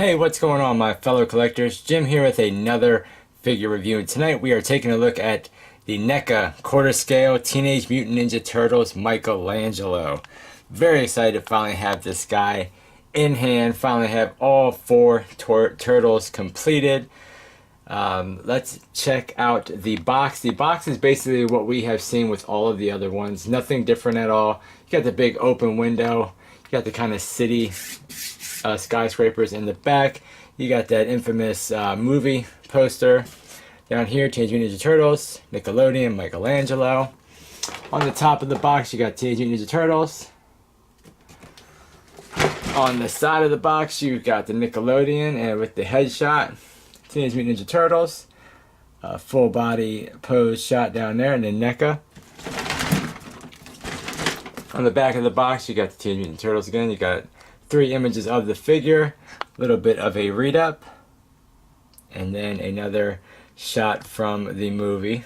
Hey, what's going on, my fellow collectors? Jim here with another figure review, and tonight we are taking a look at the NECA quarter scale Teenage Mutant Ninja Turtles Michelangelo. Very excited to finally have this guy in hand, finally have all four turtles completed. Let's check out the box. The box is basically what we have seen with all of the other ones. Nothing different at all. You got the big open window. You got the kind of city skyscrapers in the back. You got that infamous movie poster. Down here, Teenage Mutant Ninja Turtles, Nickelodeon, Michelangelo. On the top of the box, you got Teenage Mutant Ninja Turtles. On the side of the box, you got the Nickelodeon, and with the headshot, Teenage Mutant Ninja Turtles. Full body pose shot down there, and then NECA. On the back of the box, you got the Teenage Mutant Turtles again. You got 3 images of the figure, a little bit of a read-up, and then another shot from the movie.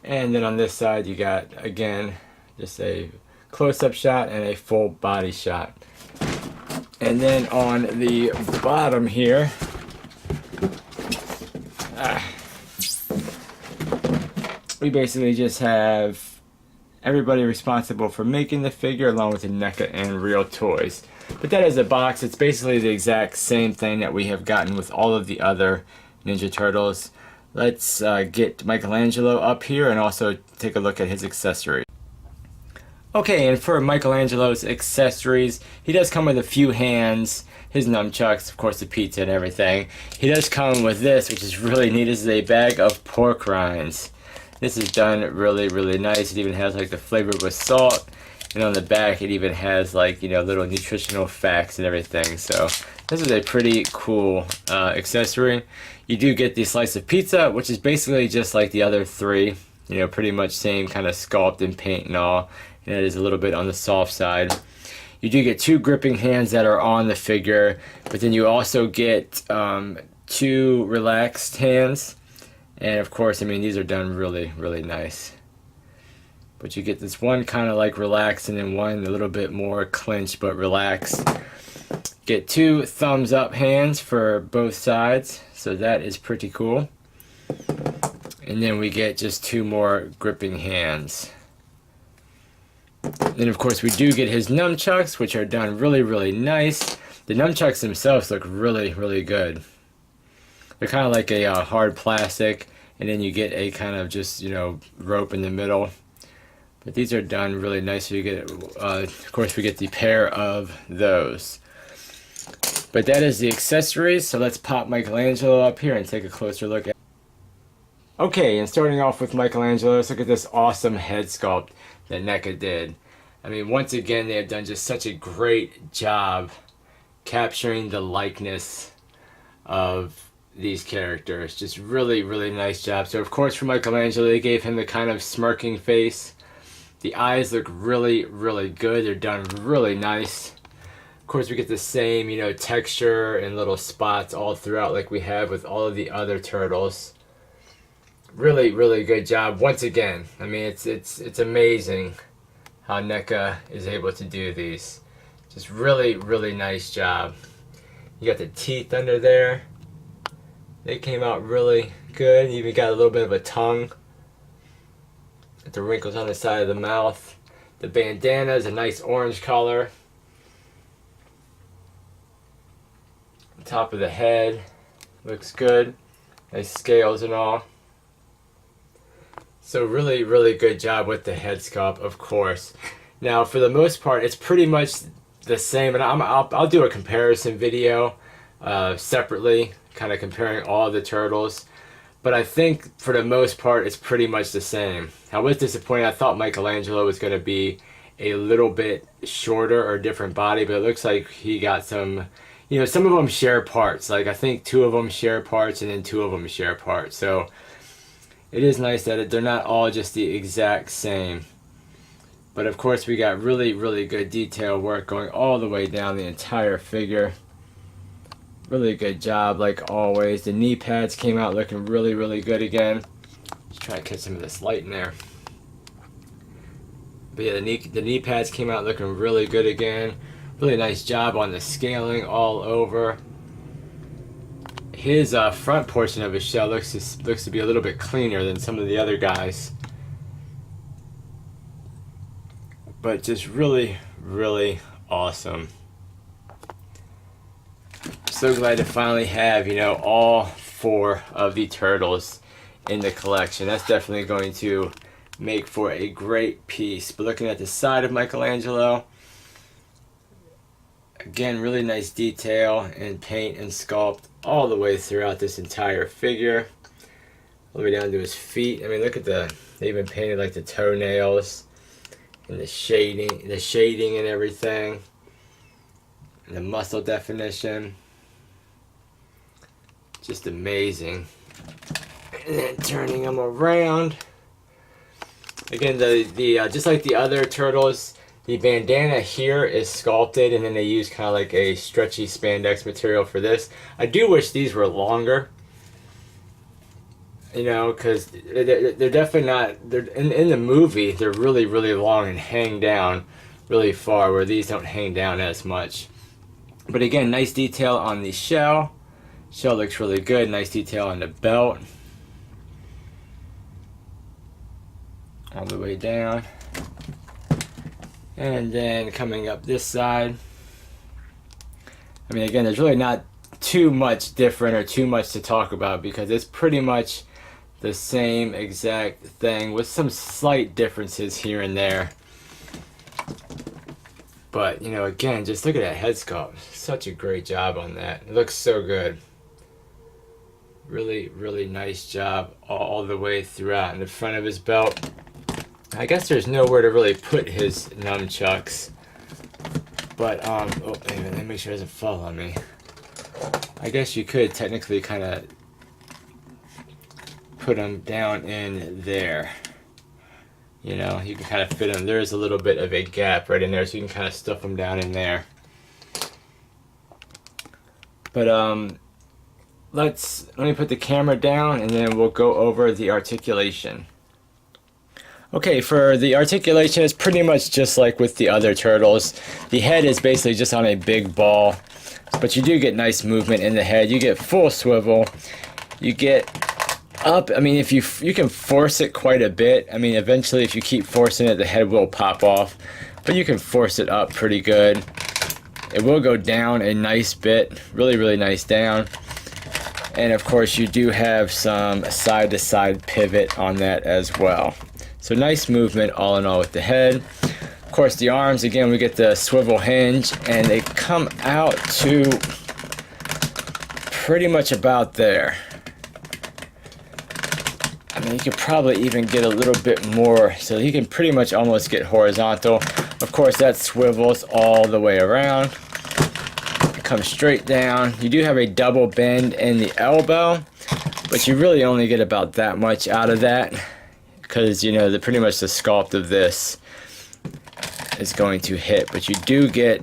And then on this side you got, again, just a close-up shot and a full body shot. And then on the bottom here, we basically just have everybody responsible for making the figure along with the NECA and real toys. But that is a box. It's basically the exact same thing that we have gotten with all of the other Ninja Turtles. Let's get Michelangelo up here and also take a look at his accessories. Okay, and for Michelangelo's accessories, he does come with a few hands, his nunchucks, of course the pizza and everything. He does come with this, which is really neat. This is a bag of pork rinds. This is done really nice. It even has like the flavor with salt, and on the back it even has like, you know, little nutritional facts and everything. So this is a pretty cool accessory. You do get the slice of pizza, which is basically just like the other 3, you know, pretty much same kind of sculpt and paint and all, and it is a little bit on the soft side. You do get 2 gripping hands that are on the figure, but then you also get 2 relaxed hands. And of course, I mean, these are done really nice. But you get this one kind of like relaxed, and then one a little bit more clenched but relaxed. Get 2 thumbs up hands for both sides, so that is pretty cool. And then we get just 2 more gripping hands. Then of course we do get his nunchucks, which are done really nice. The nunchucks themselves look really good. They're kind of like a hard plastic, and then you get a kind of just, you know, rope in the middle. But these are done really nice. So you get, of course, we get the pair of those. But that is the accessories. So let's pop Michelangelo up here and take a closer look at. Okay, and starting off with Michelangelo, let's look at this awesome head sculpt that NECA did. I mean, once again, they have done just such a great job capturing the likeness of these characters. Just really nice job. So of course for Michelangelo, they gave him the kind of smirking face. The eyes look really good. They're done really nice. Of course we get the same, you know, texture and little spots all throughout like we have with all of the other turtles. Really good job once again. I mean, it's amazing how NECA is able to do these. Just really nice job. You got the teeth under there. They came out really good. You even got a little bit of a tongue. The wrinkles on the side of the mouth. The bandana is a nice orange color. The top of the head looks good. Nice scales and all. So really good job with the head sculpt, of course. Now for the most part, it's pretty much the same, and I'll do a comparison video separately, kind of comparing all the turtles. But I think for the most part it's pretty much the same. I was disappointed. I thought Michelangelo was going to be a little bit shorter or different body, but it looks like he got some, you know, some of them share parts. Like I think 2 of them share parts and then 2 of them share parts. So it is nice that they're not all just the exact same. But of course we got really good detail work going all the way down the entire figure. Really good job like always. The knee pads came out looking really good again. Let's try to catch some of this light in there. But yeah, the knee pads came out looking really good again. Really nice job on the scaling all over. His front portion of his shell looks to be a little bit cleaner than some of the other guys. But just really, really awesome. So glad to finally have, you know, all 4 of the turtles in the collection. That's definitely going to make for a great piece. But looking at the side of Michelangelo, again, really nice detail and paint and sculpt all the way throughout this entire figure. All the way down to his feet. I mean, look at they even painted like the toenails and the shading and everything. And the muscle definition. Just amazing. And then turning them around. Again, just like the other turtles, the bandana here is sculpted, and then they use kind of like a stretchy spandex material for this. I do wish these were longer, you know, because they're definitely not. They're in the movie. They're really, really long and hang down really far, where these don't hang down as much. But again, nice detail on the shell. Shell looks really good. Nice detail on the belt. All the way down. And then coming up this side. I mean, again, there's really not too much different or too much to talk about, because it's pretty much the same exact thing with some slight differences here and there. But, you know, again, just look at that head sculpt. Such a great job on that. It looks so good. Really, really nice job all the way throughout. In the front of his belt, I guess there's nowhere to really put his nunchucks. But, oh, wait a minute, let me make sure it doesn't fall on me. I guess you could technically kind of put them down in there. You know, you can kind of fit them. There's a little bit of a gap right in there, so you can kind of stuff them down in there. But, let me put the camera down, and then we'll go over the articulation. Okay, for the articulation, it's pretty much just like with the other turtles. The head is basically just on a big ball, but you do get nice movement in the head. You get full swivel. You get up. I mean, if you can force it quite a bit. I mean, eventually, if you keep forcing it, the head will pop off, but you can force it up pretty good. It will go down a nice bit, really, really nice down. And of course, you do have some side-to-side pivot on that as well. So nice movement all in all with the head. Of course, the arms, again, we get the swivel hinge, and they come out to pretty much about there. I mean, you could probably even get a little bit more, so you can pretty much almost get horizontal. Of course, that swivels all the way around. It comes straight down. You do have a double bend in the elbow, but you really only get about that much out of that, because, you know, pretty much the sculpt of this is going to hit, but you do get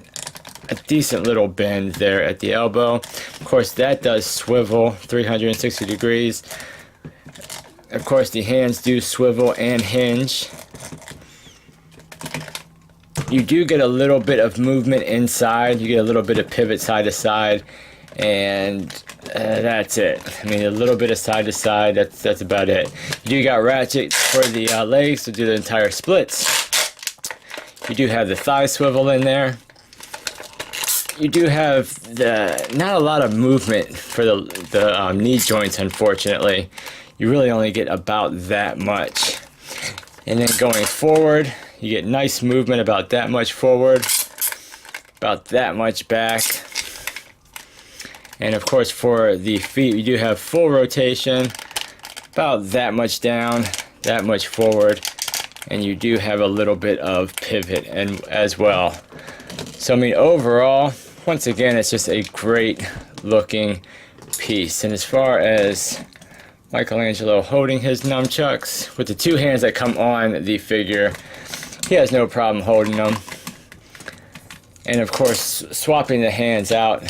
a decent little bend there at the elbow. Of course, that does swivel 360 degrees. Of course, the hands do swivel and hinge. You do get a little bit of movement inside. You get a little bit of pivot side to side, and that's it. I mean, a little bit of side to side, that's about it. You do got ratchets for the legs to do the entire splits. You do have the thigh swivel in there. You do have not a lot of movement for the knee joints, unfortunately. You really only get about that much. And then going forward, you get nice movement about that much forward, about that much back. And of course, for the feet, you do have full rotation, about that much down, that much forward, and you do have a little bit of pivot as well. So I mean, overall, once again, it's just a great looking piece. And as far as Michelangelo holding his nunchucks, with the two hands that come on the figure, he has no problem holding them. And of course, swapping the hands out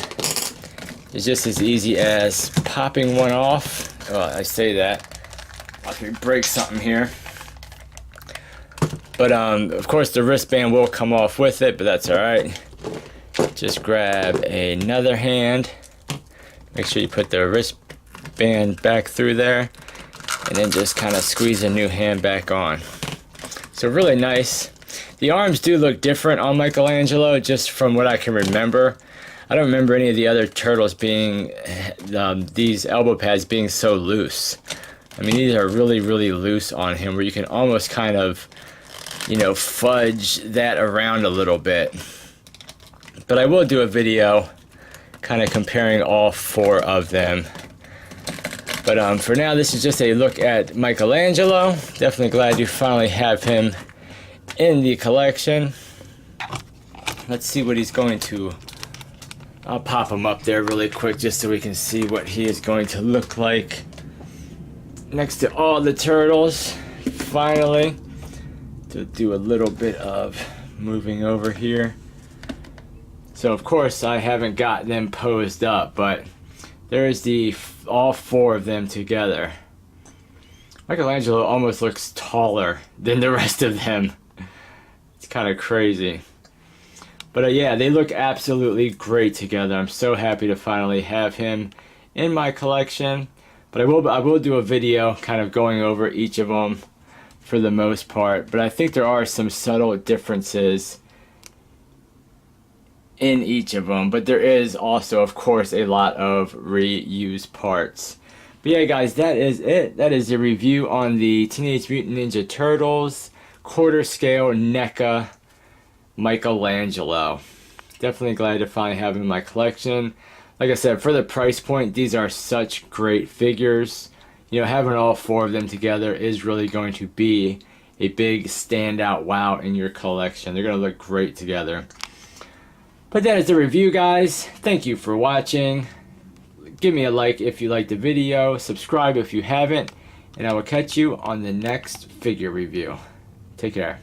is just as easy as popping one off. Oh, I say that. Watch me break something here. But of course, the wristband will come off with it, but that's all right. just grab another hand. Make sure you put the wristband back through there, and then just kind of squeeze a new hand back on. So really nice. The arms do look different on Michelangelo, just from what I can remember. I don't remember any of the other turtles being, these elbow pads being so loose. I mean, these are really, really loose on him, where you can almost kind of, you know, fudge that around a little bit. But I will do a video kind of comparing all four of them. But for now, this is just a look at Michelangelo. Definitely glad you finally have him in the collection. Let's see what he's going to... I'll pop him up there really quick just so we can see what he is going to look like next to all the turtles. Finally, to do a little bit of moving over here. So of course I haven't got them posed up, but there's all four of them together. Michelangelo almost looks taller than the rest of them. It's kind of crazy. But yeah, they look absolutely great together. I'm so happy to finally have him in my collection. But I will do a video kind of going over each of them for the most part. But I think there are some subtle differences in each of them. But there is also, of course, a lot of reused parts. But yeah, guys, that is it. That is a review on the Teenage Mutant Ninja Turtles quarter scale NECA Michelangelo. Definitely glad to finally have him in my collection. Like I said, for the price point, these are such great figures. You know, having all four of them together is really going to be a big standout wow in your collection. They're going to look great together. But that is the review, guys. Thank you for watching. Give me a like if you liked the video. Subscribe if you haven't. And I will catch you on the next figure review. Take care.